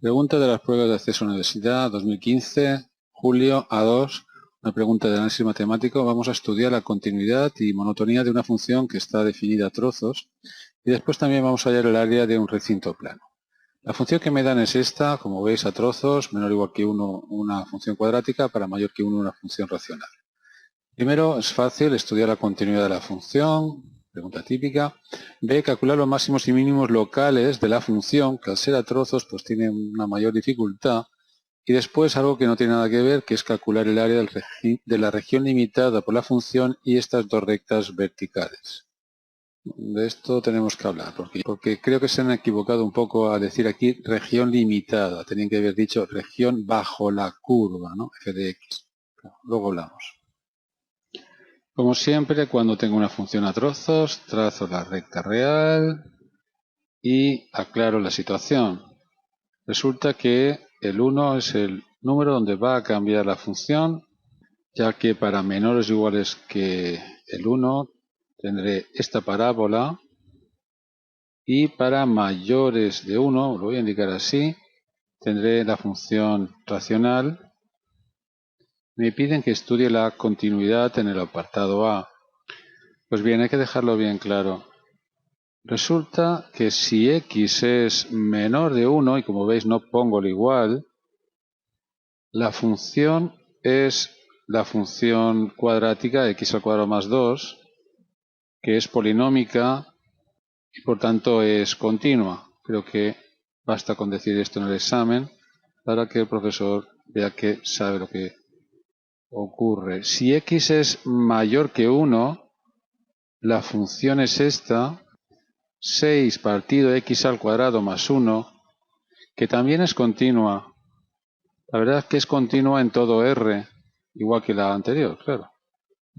Pregunta de las pruebas de acceso a la universidad 2015, julio A2, una pregunta de análisis matemático. Vamos a estudiar la continuidad y monotonía de una función que está definida a trozos y después también vamos a hallar el área de un recinto plano. La función que me dan es esta, como veis, a trozos, menor o igual que 1 una función cuadrática, para mayor que 1 una función racional. Primero, es fácil estudiar la continuidad de la función. Pregunta típica. B, calcular los máximos y mínimos locales de la función, que al ser a trozos pues tiene una mayor dificultad. Y después algo que no tiene nada que ver, que es calcular el área de la región limitada por la función y estas dos rectas verticales. De esto tenemos que hablar, porque creo que se han equivocado un poco al decir aquí región limitada. Tenían que haber dicho región bajo la curva, ¿no? F de X. Luego hablamos. Como siempre, cuando tengo una función a trozos, trazo la recta real y aclaro la situación. Resulta que el 1 es el número donde va a cambiar la función, ya que para menores o iguales que el 1 tendré esta parábola y para mayores de 1, lo voy a indicar así, tendré la función racional. Me piden que estudie la continuidad en el apartado A. Pues bien, hay que dejarlo bien claro. Resulta que si x es menor de 1, y como veis no pongo el igual, la función es la función cuadrática x al cuadrado más 2, que es polinómica y por tanto es continua. Creo que basta con decir esto en el examen para que el profesor vea que sabe lo que ocurre. Si x es mayor que 1, la función es esta, 6 partido x al cuadrado más 1, que también es continua. La verdad es que es continua en todo R, igual que la anterior, claro.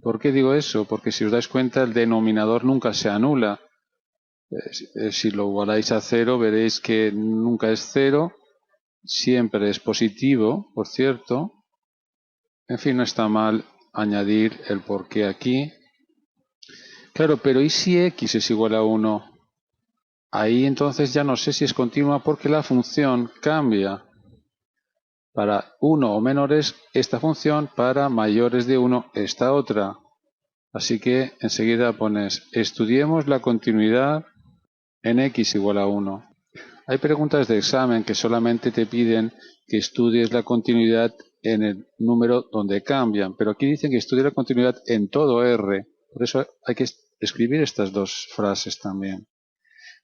¿Por qué digo eso? Porque si os dais cuenta, el denominador nunca se anula. Si lo igualáis a 0, veréis que nunca es 0, siempre es positivo, por cierto. En fin, no está mal añadir el porqué aquí. Claro, pero ¿y si x es igual a 1? Ahí entonces ya no sé si es continua porque la función cambia. Para 1 o menores esta función, para mayores de 1 esta otra. Así que enseguida pones, estudiemos la continuidad en x igual a 1. Hay preguntas de examen que solamente te piden que estudies la continuidad en el número donde cambian, pero aquí dicen que estudie la continuidad en todo R. Por eso hay que escribir estas dos frases también.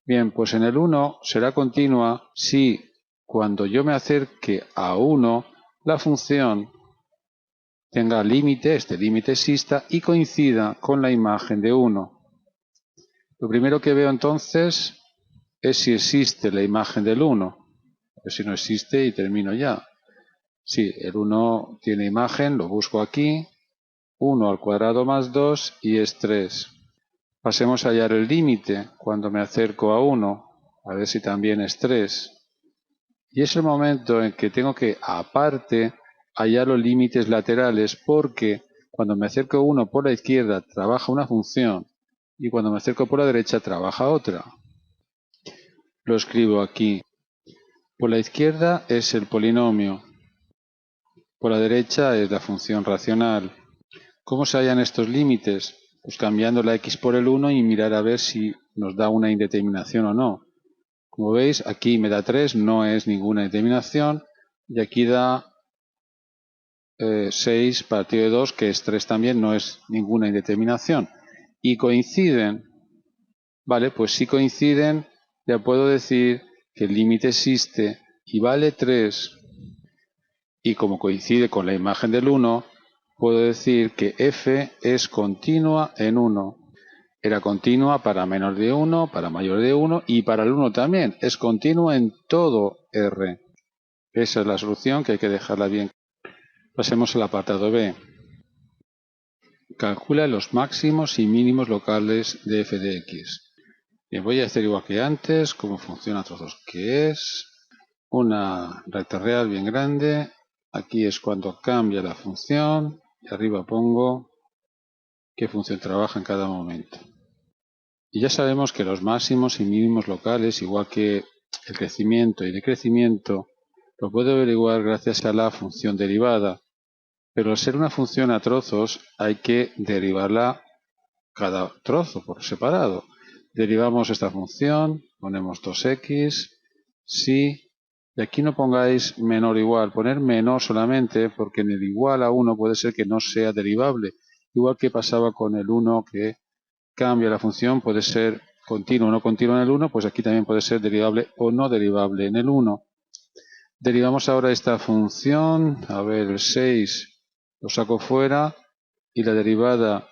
Bien, pues en el 1 será continua si cuando yo me acerque a 1, la función tenga límite, este límite exista y coincida con la imagen de 1. Lo primero que veo entonces es si existe la imagen del 1. Pero si no existe y termino ya. Sí, el 1 tiene imagen, lo busco aquí. 1 al cuadrado más 2 y es 3. Pasemos a hallar el límite cuando me acerco a 1. A ver si también es 3. Y es el momento en que tengo que, aparte, hallar los límites laterales, porque cuando me acerco a 1 por la izquierda trabaja una función y cuando me acerco por la derecha trabaja otra. Lo escribo aquí. Por la izquierda es el polinomio, por la derecha es la función racional. ¿Cómo se hallan estos límites? Pues cambiando la x por el 1 y mirar a ver si nos da una indeterminación o no. Como veis, aquí me da 3, no es ninguna indeterminación, y aquí da 6 partido de 2, que es 3 también, no es ninguna indeterminación. Y coinciden. Vale, pues si coinciden, ya puedo decir que el límite existe y vale 3. Y como coincide con la imagen del 1, puedo decir que f es continua en 1. Era continua para menor de 1, para mayor de 1 y para el 1 también. Es continua en todo R. Esa es la solución que hay que dejarla bien. Pasemos al apartado B. Calcula los máximos y mínimos locales de f de x. Bien, voy a hacer igual que antes, cómo funciona trozos, que es una recta real bien grande. Aquí es cuando cambia la función y arriba pongo qué función trabaja en cada momento. Y ya sabemos que los máximos y mínimos locales, igual que el crecimiento y decrecimiento, Lo puedo averiguar gracias a la función derivada, pero al ser una función a trozos hay que derivarla cada trozo por separado. Derivamos esta función, ponemos 2x, sí, y aquí no pongáis menor o igual, poner menor solamente porque en el igual a 1 puede ser que no sea derivable, igual que pasaba con el 1 que cambia la función, puede ser continuo o no continuo en el 1, pues aquí también puede ser derivable o no derivable en el 1. Derivamos ahora esta función, a ver, el 6 lo saco fuera y la derivada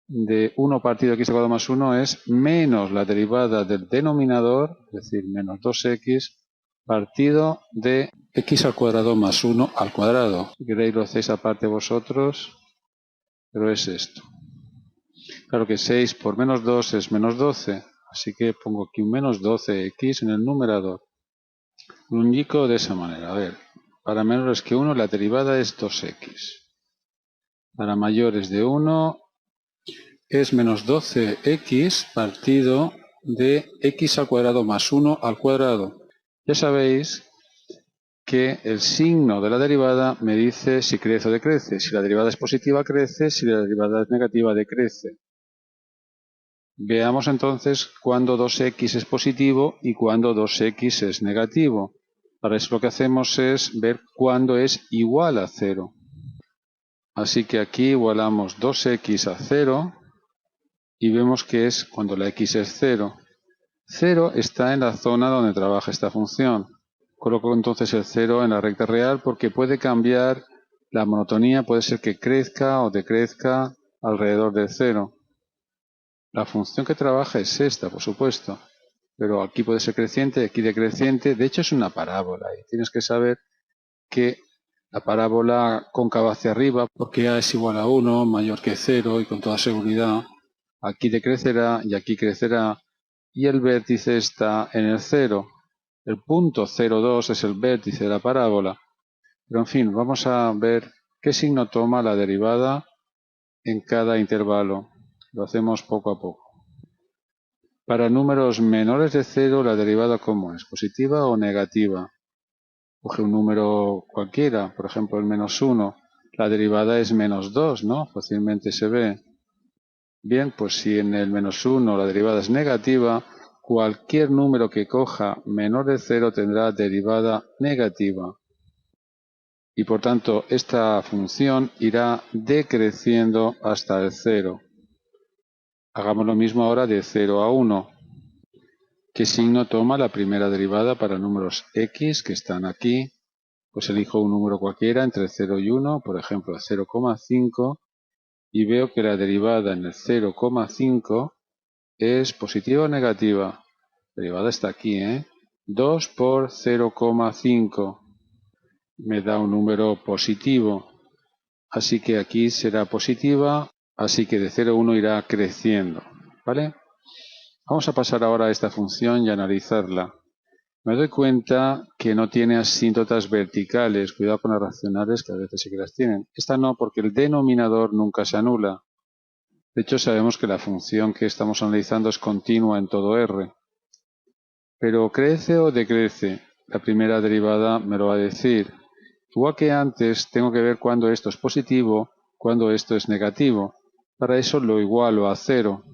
de 1 partido x al cuadrado más 1 es menos la derivada del denominador, es decir, menos 2x partido de x al cuadrado más 1 al cuadrado. Si queréis lo hacéis aparte vosotros, pero es esto. Claro que 6 por menos 2 es menos 12, así que pongo aquí un menos 12x en el numerador. Lo indico de esa manera. A ver, para menores que 1 la derivada es 2x. Para mayores de 1 es menos 12x partido de x al cuadrado más 1 al cuadrado. Ya sabéis que el signo de la derivada me dice si crece o decrece. Si la derivada es positiva, crece. Si la derivada es negativa, decrece. Veamos entonces cuándo 2x es positivo y cuándo 2x es negativo. Para eso lo que hacemos es ver cuándo es igual a 0. Así que aquí igualamos 2x a 0 y vemos que es cuando la x es 0. 0 está en la zona donde trabaja esta función. Coloco entonces el 0 en la recta real porque puede cambiar la monotonía, puede ser que crezca o decrezca alrededor del 0. La función que trabaja es esta, por supuesto, pero aquí puede ser creciente, aquí decreciente. De hecho es una parábola y tienes que saber que la parábola cóncava hacia arriba, porque a es igual a 1, mayor que 0 y con toda seguridad, aquí decrecerá y aquí crecerá y el vértice está en el 0. El punto 0,2 es el vértice de la parábola. Pero en fin, vamos a ver qué signo toma la derivada en cada intervalo. Lo hacemos poco a poco. Para números menores de 0, la derivada ¿cómo es? ¿Positiva o negativa? Coge un número cualquiera, por ejemplo el menos 1. La derivada es menos 2, ¿no? Fácilmente se ve. Bien, pues si en el menos 1 la derivada es negativa, cualquier número que coja menor de 0 tendrá derivada negativa. Y por tanto, esta función irá decreciendo hasta el 0. Hagamos lo mismo ahora de 0 a 1. ¿Qué signo toma la primera derivada para números x que están aquí? Pues elijo un número cualquiera entre 0 y 1, por ejemplo 0,5, y veo que la derivada en el 0,5 es positiva o negativa. La derivada está aquí, 2 por 0,5 me da un número positivo. Así que aquí será positiva, así que de 0 a 1 irá creciendo, ¿vale? Vamos a pasar ahora a esta función y analizarla. Me doy cuenta que no tiene asíntotas verticales. Cuidado con las racionales, que a veces sí que las tienen. Esta no, porque el denominador nunca se anula. De hecho, sabemos que la función que estamos analizando es continua en todo R. Pero ¿crece o decrece? La primera derivada me lo va a decir. Igual que antes, tengo que ver cuándo esto es positivo, cuándo esto es negativo. Para eso lo igualo a 0.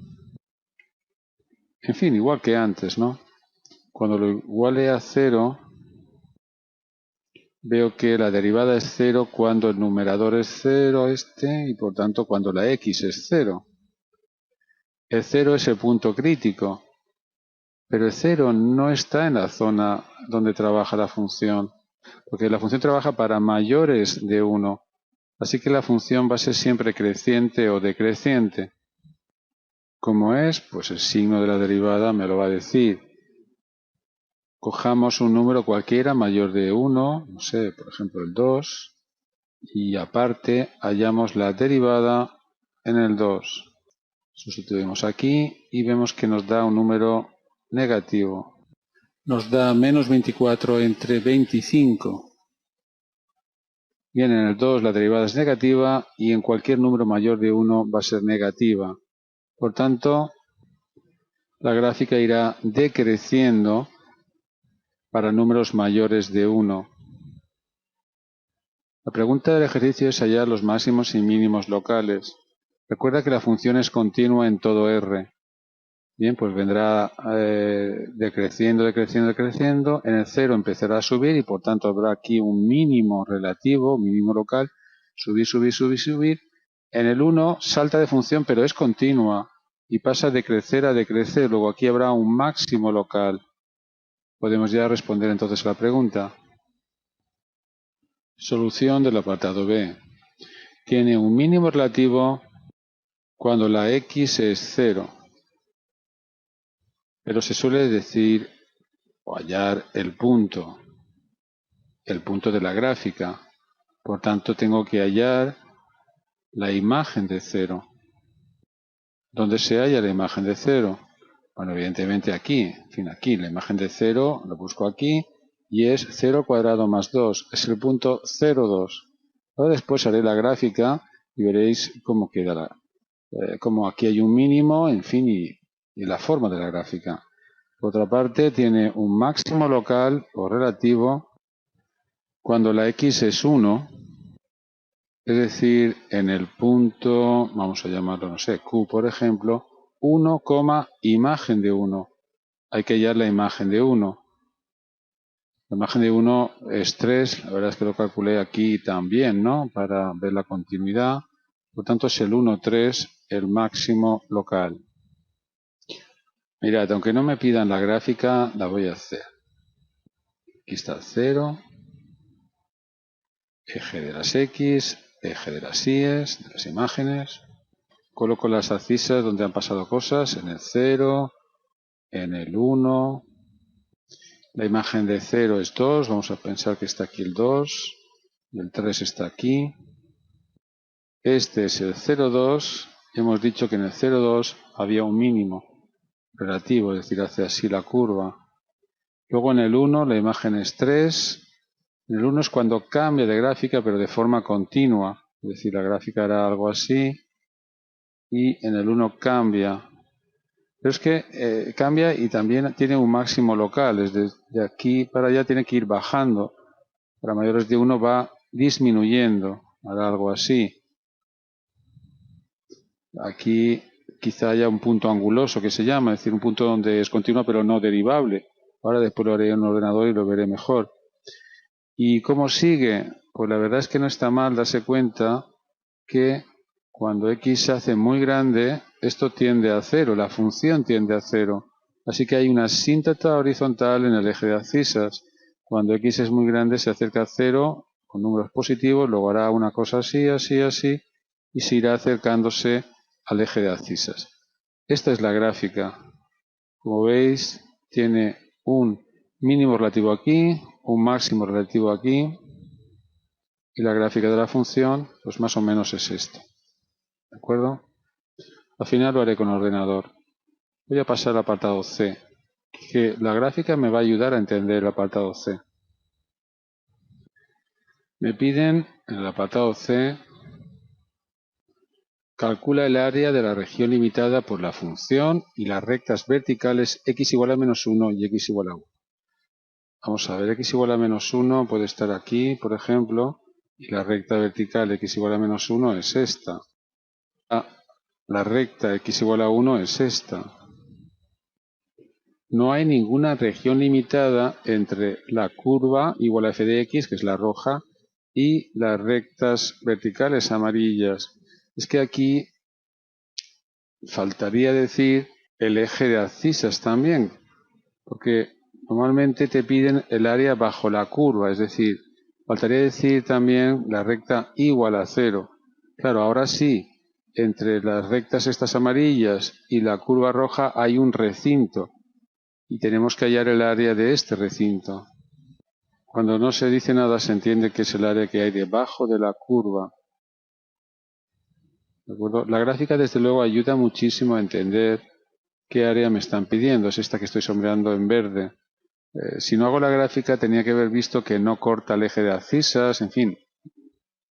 En fin, igual que antes, ¿no? Cuando lo iguale a 0, veo que la derivada es 0 cuando el numerador es 0 y por tanto cuando la x es 0. El 0 es el punto crítico, pero el 0 no está en la zona donde trabaja la función, porque la función trabaja para mayores de 1. Así que la función va a ser siempre creciente o decreciente. ¿Cómo es? Pues el signo de la derivada me lo va a decir. Cojamos un número cualquiera mayor de 1, no sé, por ejemplo el 2, y aparte hallamos la derivada en el 2. Sustituimos aquí y vemos que nos da un número negativo. Nos da menos 24 entre 25. Bien, en el 2 la derivada es negativa y en cualquier número mayor de 1 va a ser negativa. Por tanto, la gráfica irá decreciendo para números mayores de 1. La pregunta del ejercicio es hallar los máximos y mínimos locales. Recuerda que la función es continua en todo R. Bien, pues vendrá decreciendo. En el 0 empezará a subir y por tanto habrá aquí un mínimo relativo, mínimo local, subir. En el 1 salta de función pero es continua y pasa de crecer a decrecer. Luego aquí habrá un máximo local. Podemos ya responder entonces a la pregunta. Solución del apartado B. Tiene un mínimo relativo cuando la x es 0. Pero se suele decir o hallar el punto de la gráfica. Por tanto, tengo que hallar la imagen de 0. ¿Dónde se halla la imagen de 0? Bueno, evidentemente aquí. En fin, aquí la imagen de 0 lo busco aquí y es 0 cuadrado más 2. Es el punto 0,2. Ahora después haré la gráfica y veréis cómo queda como aquí hay un mínimo, en fin, y la forma de la gráfica. Por otra parte, tiene un máximo local o relativo cuando la x es 1, es decir, en el punto, vamos a llamarlo, no sé, Q, por ejemplo, 1, imagen de 1. Hay que hallar la imagen de 1. La imagen de 1 es 3, la verdad es que lo calculé aquí también, ¿no? Para ver la continuidad. Por tanto, es el 1, 3, el máximo local. Mirad, aunque no me pidan la gráfica, la voy a hacer. Aquí está el 0, eje de las X, eje de las Y's, de las imágenes. Coloco las abscisas donde han pasado cosas, en el 0, en el 1. La imagen de 0 es 2, vamos a pensar que está aquí el 2, y el 3 está aquí. Este es el 0,2, hemos dicho que en el 0,2 había un mínimo relativo, es decir, hace así la curva. Luego en el 1 la imagen es 3. En el 1 es cuando cambia de gráfica, pero de forma continua. Es decir, la gráfica era algo así. Y en el 1 cambia. Pero es que cambia y también tiene un máximo local. Desde aquí para allá tiene que ir bajando. Para mayores de 1 va disminuyendo. Hará algo así. Aquí quizá haya un punto anguloso que se llama. Es decir, un punto donde es continua pero no derivable. Ahora después lo haré en un ordenador y lo veré mejor. ¿Y cómo sigue? Pues la verdad es que no está mal darse cuenta que cuando x se hace muy grande, esto tiende a 0, la función tiende a 0. Así que hay una asíntota horizontal en el eje de abscisas. Cuando x es muy grande se acerca a 0 con números positivos, luego hará una cosa así, y se irá acercándose al eje de abscisas. Esta es la gráfica. Como veis, tiene un mínimo relativo aquí, un máximo relativo aquí, y la gráfica de la función, pues más o menos es esto. ¿De acuerdo? Al final lo haré con ordenador. Voy a pasar al apartado C, que la gráfica me va a ayudar a entender el apartado C. Me piden en el apartado C, calcula el área de la región limitada por la función y las rectas verticales x igual a menos 1 y x igual a 1. Vamos a ver, x igual a menos 1 puede estar aquí, por ejemplo, y la recta vertical x igual a menos 1 es esta. La recta x igual a 1 es esta. No hay ninguna región limitada entre la curva igual a f de x, que es la roja, y las rectas verticales amarillas. Es que aquí faltaría decir el eje de abscisas también, porque normalmente te piden el área bajo la curva, es decir, faltaría decir también la recta igual a 0. Claro, ahora sí, entre las rectas estas amarillas y la curva roja hay un recinto y tenemos que hallar el área de este recinto. Cuando no se dice nada se entiende que es el área que hay debajo de la curva. ¿De acuerdo? La gráfica desde luego ayuda muchísimo a entender qué área me están pidiendo. Es esta que estoy sombreando en verde. Si no hago la gráfica tenía que haber visto que no corta el eje de abscisas, en fin.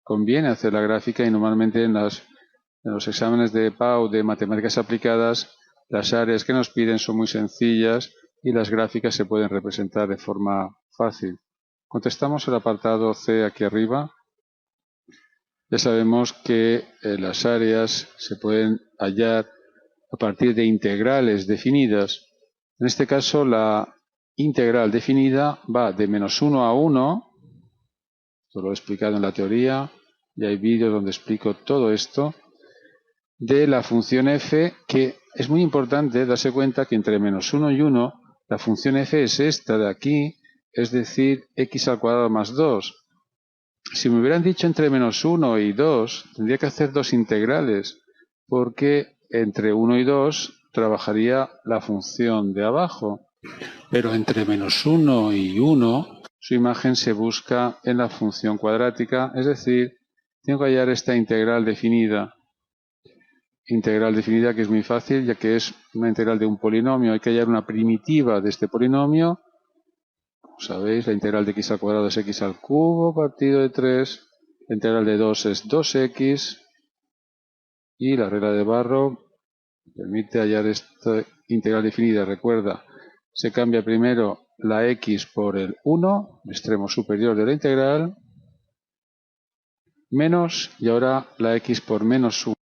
Conviene hacer la gráfica y normalmente en los exámenes de PAU de matemáticas aplicadas las áreas que nos piden son muy sencillas y las gráficas se pueden representar de forma fácil. Contestamos el apartado C aquí arriba. Ya sabemos que las áreas se pueden hallar a partir de integrales definidas. En este caso, la integral definida va de -1 a 1, esto lo he explicado en la teoría, y hay vídeos donde explico todo esto, de la función f, que es muy importante darse cuenta que entre -1 y 1, la función f es esta de aquí, es decir, x al cuadrado más 2. Si me hubieran dicho entre -1 y 2, tendría que hacer dos integrales, porque entre 1 y 2 trabajaría la función de abajo. Pero entre -1 y 1, su imagen se busca en la función cuadrática, es decir, tengo que hallar esta integral definida. Integral definida que es muy fácil, ya que es una integral de un polinomio. Hay que hallar una primitiva de este polinomio. Como sabéis, la integral de x al cuadrado es x al cubo partido de 3. La integral de 2 es 2x. Y la regla de Barrow permite hallar esta integral definida. Recuerda, se cambia primero la x por el 1, extremo superior de la integral, menos, y ahora la x por -1.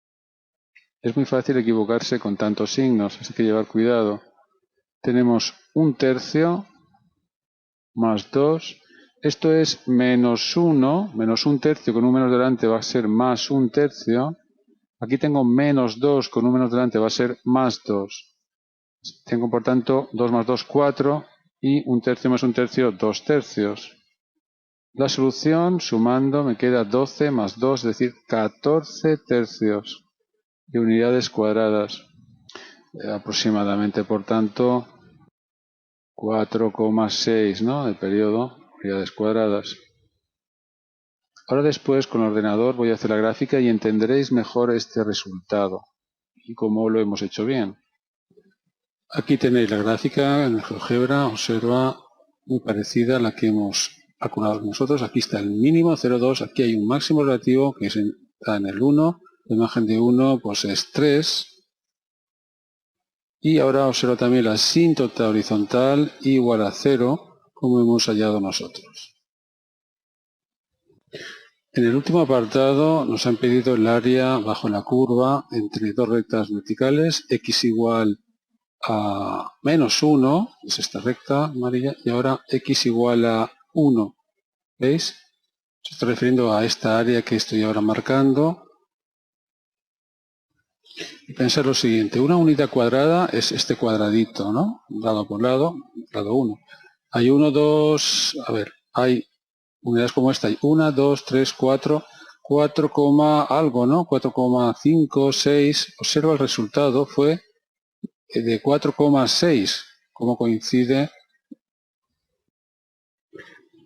Es muy fácil equivocarse con tantos signos, así que llevar cuidado. Tenemos 1/3 más 2. Esto es -1, menos 1/3 con un menos delante va a ser más 1/3. Aquí tengo -2 con un menos delante va a ser más 2. Tengo por tanto 2 más 2, 4, y 1/3 más 1/3, 2/3. La solución, sumando, me queda 12 más 2, es decir, 14/3 de unidades cuadradas. Aproximadamente, por tanto, 4,6, ¿no?, de periodo, unidades cuadradas. Ahora después, con el ordenador, voy a hacer la gráfica y entenderéis mejor este resultado y cómo lo hemos hecho bien. Aquí tenéis la gráfica en el GeoGebra, observa, muy parecida a la que hemos calculado nosotros. Aquí está el mínimo, 0,2, aquí hay un máximo relativo que está en el 1, la imagen de 1 pues es 3. Y ahora observa también la asíntota horizontal igual a 0, como hemos hallado nosotros. En el último apartado nos han pedido el área bajo la curva entre dos rectas verticales, x igual a -1, es esta recta amarilla, y ahora x igual a 1. ¿Veis? Se está refiriendo a esta área que estoy ahora marcando. Y pensar lo siguiente, una unidad cuadrada es este cuadradito, ¿no? Lado por lado 1. Hay 1, 2, a ver, hay unidades como esta, hay 1, 2, 3, 4, 4, algo, ¿no? 4,5, 6. Observa el resultado, fue de 4,6. ¿Cómo coincide?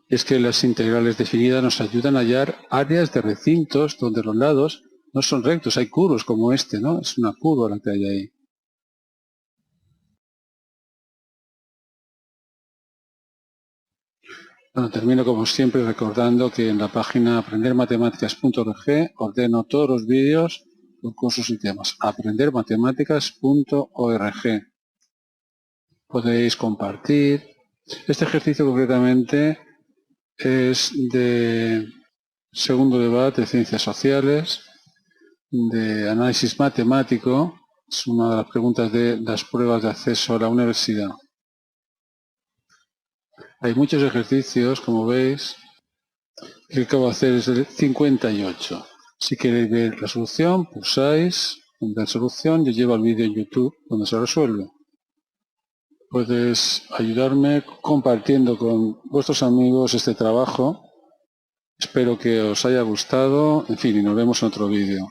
Es que las integrales definidas nos ayudan a hallar áreas de recintos donde los lados no son rectos, hay curvos como este, ¿no? Es una curva la que hay ahí. Bueno, termino como siempre recordando que en la página aprendermatematicaas.org ordeno todos los vídeos por cursos y temas. aprendermatematicaas.org. Podéis compartir. Este ejercicio concretamente es de segundo debate de ciencias sociales, de análisis matemático. Es una de las preguntas de las pruebas de acceso a la universidad. Hay muchos ejercicios, como veis. El que acabo de hacer es el 58. Si queréis ver la solución, pulsáis en solución, yo llevo el vídeo en YouTube donde se resuelve. Puedes ayudarme compartiendo con vuestros amigos este trabajo. Espero que os haya gustado. En fin, y nos vemos en otro vídeo.